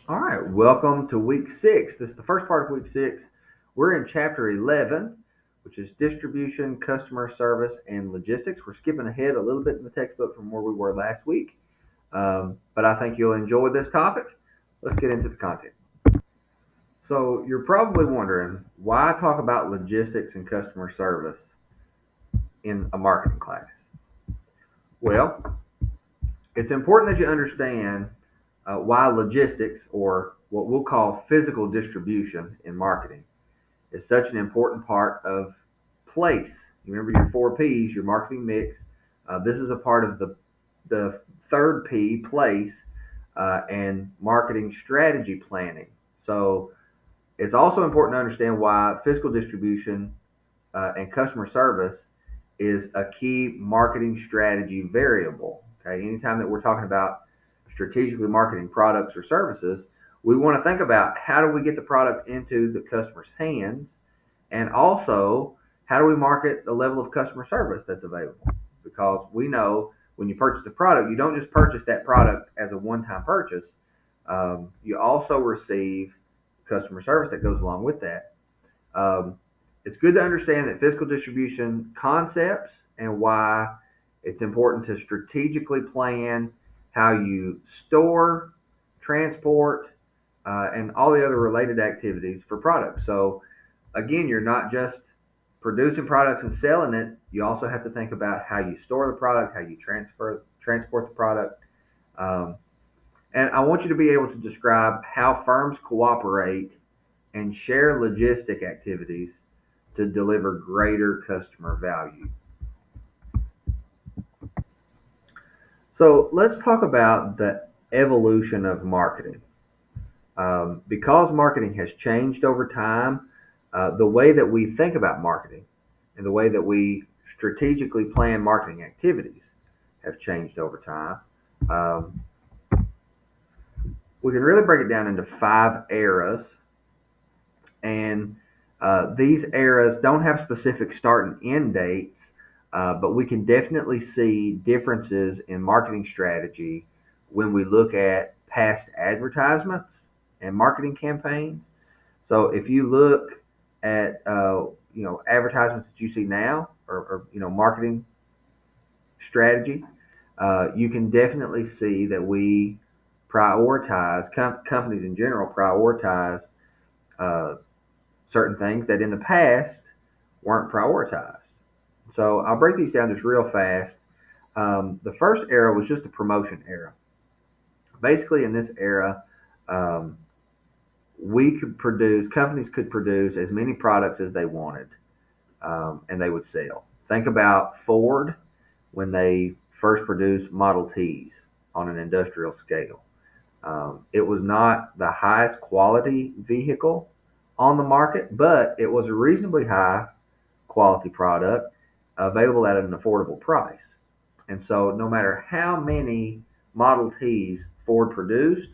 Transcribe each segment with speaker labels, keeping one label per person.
Speaker 1: All right, welcome to week 6. This is the first part of week 6. We're in chapter 11, which is distribution, customer service, and logistics. We're skipping ahead a little bit in the textbook from where we were last week, but I think you'll enjoy this topic. Let's get into the content. So, you're probably wondering why talk about logistics and customer service in a marketing class? Well, it's important that you understand why logistics, or what we'll call physical distribution in marketing, is such an important part of place. You remember your 4 P's, your marketing mix. This is a part of the third P, place, and marketing strategy planning. So it's also important to understand why physical distribution and customer service is a key marketing strategy variable. Okay, anytime that we're talking about strategically marketing products or services, we want to think about how do we get the product into the customer's hands, and also how do we market the level of customer service that's available? Because we know when you purchase a product, you don't just purchase that product as a one-time purchase. You also receive customer service that goes along with that. Um, it's good to understand that physical distribution concepts and why it's important to strategically plan how you store, transport, and all the other related activities for products. So, again, you're not just producing products and selling it. You also have to think about how you store the product, how you transport the product. Um, and I want you to be able to describe how firms cooperate and share logistic activities to deliver greater customer value. So let's talk about the evolution of marketing. Because marketing has changed over time, the way that we think about marketing and the way that we strategically plan marketing activities have changed over time. Um, we can really break it down into 5 eras, and these eras don't have specific start and end dates, but we can definitely see differences in marketing strategy when we look at past advertisements and marketing campaigns. So if you look at advertisements that you see now, or marketing strategy, you can definitely see that we prioritize companies in general prioritize uh, certain things that in the past weren't prioritized. So I'll break these down just real fast. The first era was just a promotion era. Basically, in this era, um, companies could produce as many products as they wanted, and they would sell. Think about Ford when they first produced Model Ts on an industrial scale. It was not the highest quality vehicle on the market, but it was a reasonably high quality product available at an affordable price. And so, no matter how many Model Ts Ford produced,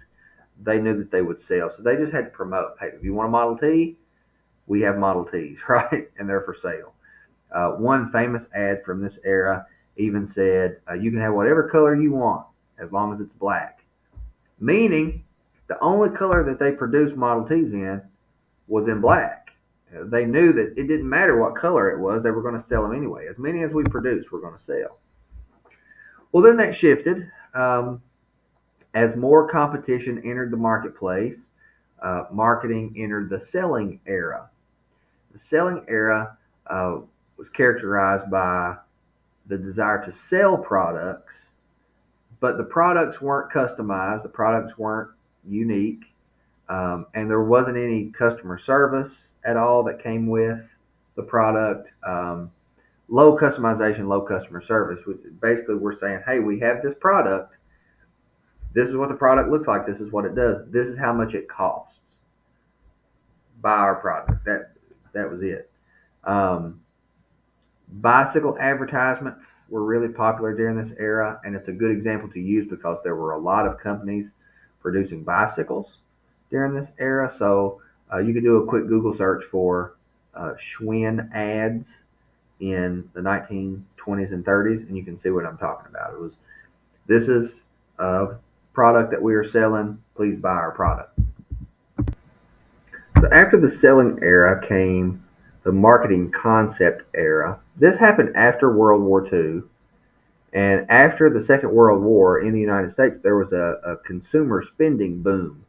Speaker 1: they knew that they would sell. So, they just had to promote, hey, if you want a Model T, we have Model Ts, right? And they're for sale. One famous ad from this era even said, you can have whatever color you want as long as it's black. Meaning, the only color that they produced Model Ts in was in black. They knew that it didn't matter what color it was, they were going to sell them anyway. As many as we produced, we're going to sell. Well, then that shifted as more competition entered the marketplace. Marketing entered the selling era. The selling era was characterized by the desire to sell products, but the products weren't customized, the products weren't unique, and there wasn't any customer service at all that came with the product. Low customization, low customer service. Basically, we're saying, hey, we have this product. This is what the product looks like. This is what it does. This is how much it costs. Buy our product. That was it. Um, Bicycle advertisements were really popular during this era, and it's a good example to use because there were a lot of companies producing bicycles during this era. So you could do a quick Google search for Schwinn ads in the 1920s and 30s, and you can see what I'm talking about. This is product that we are selling, please buy our product. So after the selling era came the marketing concept era. This happened after World War II. And after the Second World War in the United States, there was a consumer spending boom.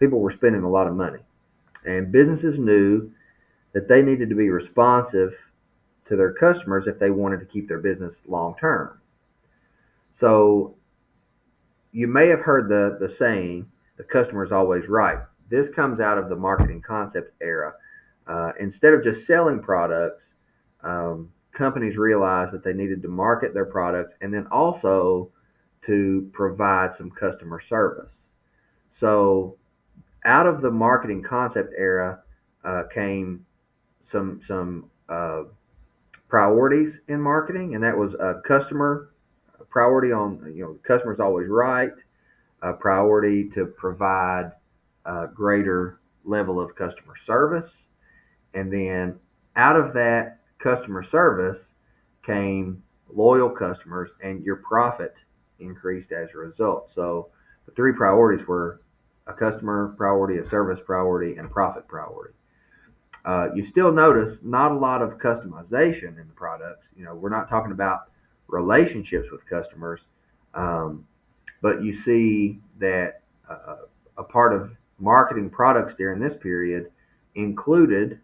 Speaker 1: People were spending a lot of money. And businesses knew that they needed to be responsive to their customers if they wanted to keep their business long term. So you may have heard the saying, the customer is always right. This comes out of the marketing concept era. Instead of just selling products, companies realized that they needed to market their products and then also to provide some customer service. So out of the marketing concept era came some priorities in marketing, and that was a customer priority on the customer's always right, a priority to provide a greater level of customer service, and then out of that customer service came loyal customers, and your profit increased as a result. So the three priorities were a customer priority, a service priority, and profit priority. You still notice not a lot of customization in the products. We're not talking about relationships with customers, um, but you see that a part of marketing products during this period included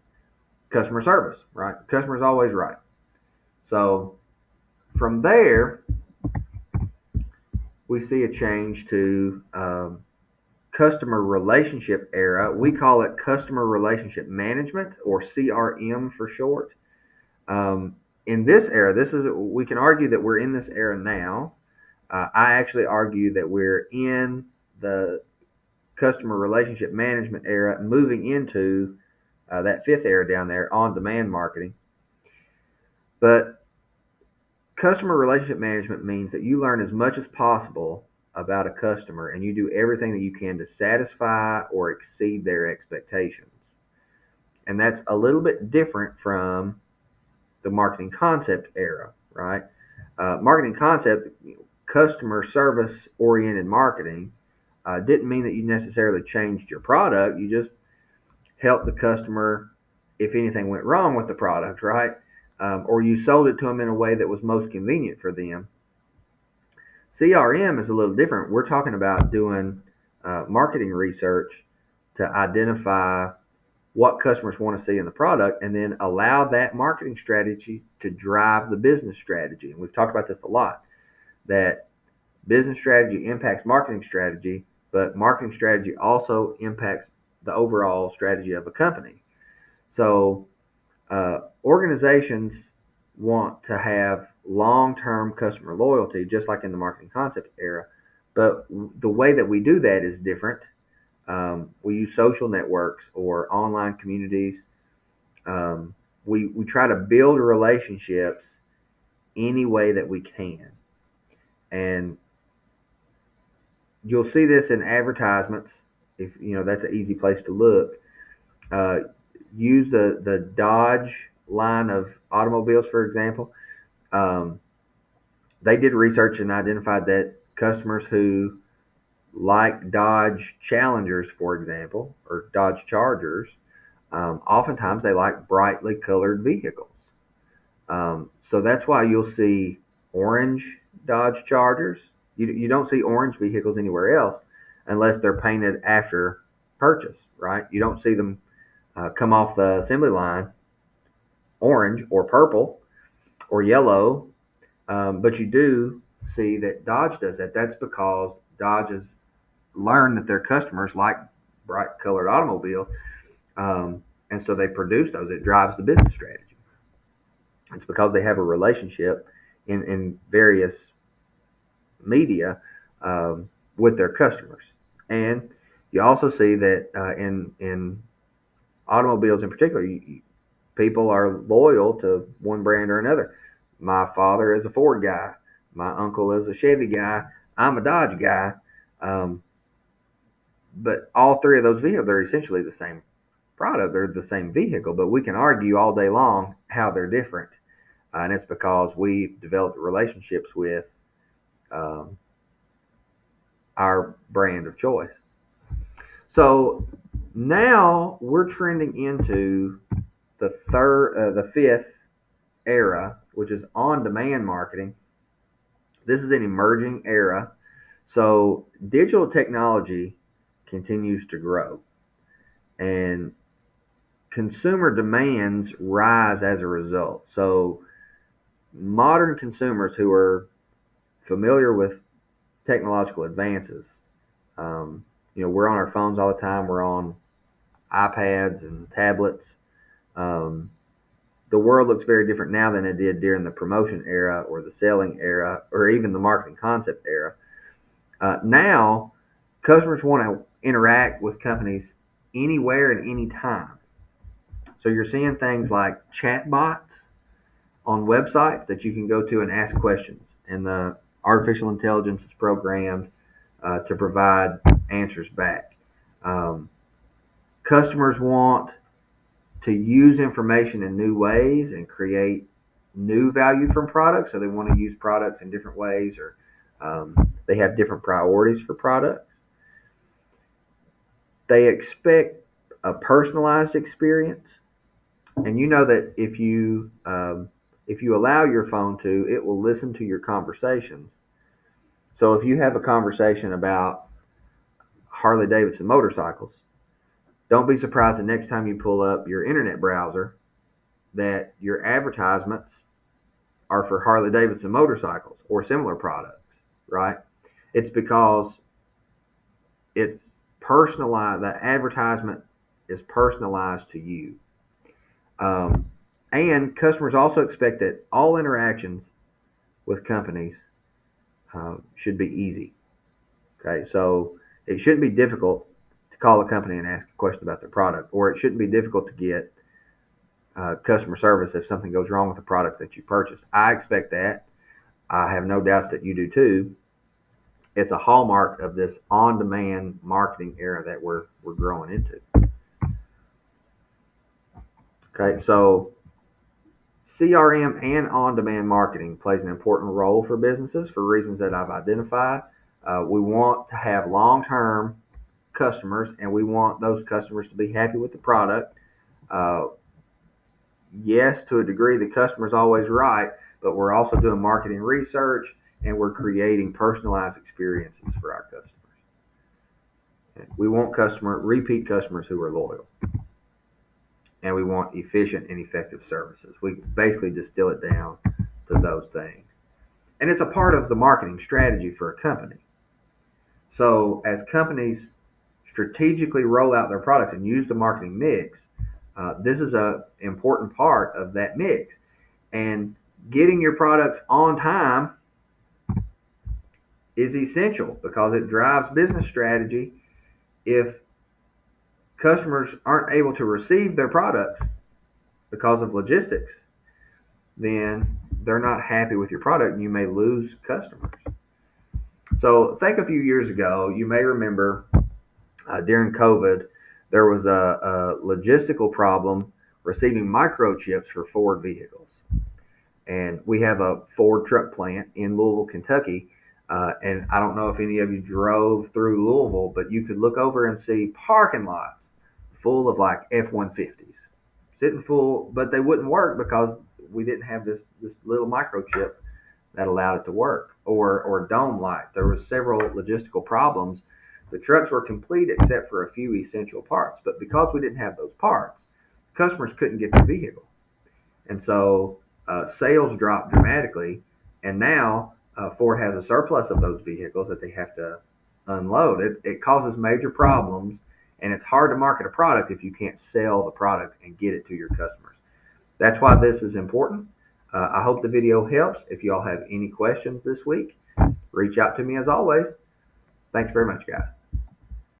Speaker 1: customer service, right? Customer's always right. So from there, we see a change to customer relationship era. We call it customer relationship management, or CRM for short. Um, in this era, we can argue that we're in this era now. I actually argue that we're in the customer relationship management era, moving into that fifth era down there, on demand marketing. But customer relationship management means that you learn as much as possible about a customer and you do everything that you can to satisfy or exceed their expectations. And that's a little bit different from the marketing concept era, right? Marketing concept, customer service oriented marketing, didn't mean that you necessarily changed your product. You just helped the customer if anything went wrong with the product, right? Or you sold it to them in a way that was most convenient for them. CRM is a little different. We're talking about doing marketing research to identify what customers want to see in the product and then allow that marketing strategy to drive the business strategy. And we've talked about this a lot, that business strategy impacts marketing strategy, but marketing strategy also impacts the overall strategy of a company. So organizations want to have long-term customer loyalty, just like in the marketing concept era. But the way that we do that is different. We use social networks or online communities. We try to build relationships any way that we can. And you'll see this in advertisements. If that's an easy place to look. Uh, Use the Dodge line of automobiles, for example. Um, they did research and identified that customers who like Dodge Challengers, for example, or Dodge Chargers, oftentimes they like brightly colored vehicles. So that's why you'll see orange Dodge Chargers. You don't see orange vehicles anywhere else unless they're painted after purchase, right? You don't see them come off the assembly line orange or purple or yellow, but you do see that Dodge does that. That's because Dodge has learned that their customers like bright colored automobiles, and so they produce those. It drives the business strategy. It's because they have a relationship in various media with their customers, and you also see that in automobiles in particular, people are loyal to one brand or another. My father is a Ford guy. My uncle is a Chevy guy. I'm a Dodge guy. Um, but all three of those vehicles are essentially the same product. They're the same vehicle, but we can argue all day long how they're different. And it's because we developed relationships with um, our brand of choice. So now we're trending into the fifth era, which is on-demand marketing. This is an emerging era. So digital technology continues to grow, and consumer demands rise as a result. So modern consumers who are familiar with technological advances, we're on our phones all the time. We're on iPads and tablets. Um, the world looks very different now than it did during the promotion era or the selling era or even the marketing concept era. Now, customers want to interact with companies anywhere and anytime. So you're seeing things like chatbots on websites that you can go to and ask questions, and the artificial intelligence is programmed to provide answers back. Um, Customers want to use information in new ways and create new value from products. So they want to use products in different ways, or they have different priorities for products. They expect a personalized experience, and you know that if you allow your phone to, it will listen to your conversations. So if you have a conversation about Harley Davidson motorcycles, don't be surprised the next time you pull up your internet browser that your advertisements are for Harley Davidson motorcycles or similar products, right? It's because it's personalized. The advertisement is personalized to you. Um, and customers also expect that all interactions with companies should be easy. Okay, so it shouldn't be difficult to call a company and ask a question about their product, or it shouldn't be difficult to get customer service if something goes wrong with the product that you purchased. I expect that. I have no doubts that you do too. It's a hallmark of this on-demand marketing era that we're growing into. Okay, so CRM and on-demand marketing plays an important role for businesses for reasons that I've identified. We want to have long-term customers, and we want those customers to be happy with the product. Uh, yes, to a degree, the customer's always right, but we're also doing marketing research and we're creating personalized experiences for our customers. We want repeat customers who are loyal, and we want efficient and effective services. We basically distill it down to those things, and it's a part of the marketing strategy for a company. So as companies strategically roll out their products and use the marketing mix, this is an important part of that mix. And getting your products on time is essential because it drives business strategy. If customers aren't able to receive their products because of logistics, then they're not happy with your product and you may lose customers. So think a few years ago, you may remember during COVID, there was a logistical problem receiving microchips for Ford vehicles. And we have a Ford truck plant in Louisville, Kentucky. And I don't know if any of you drove through Louisville, but you could look over and see parking lots full of like F-150s sitting full, but they wouldn't work because we didn't have this little microchip that allowed it to work, or dome lights. There were several logistical problems. The trucks were complete except for a few essential parts, but because we didn't have those parts, customers couldn't get their vehicle, and so sales dropped dramatically. And now Ford has a surplus of those vehicles that they have to unload. It causes major problems, and it's hard to market a product if you can't sell the product and get it to your customers. That's why this is important. I hope the video helps. If you all have any questions this week, reach out to me as always. Thanks very much, guys.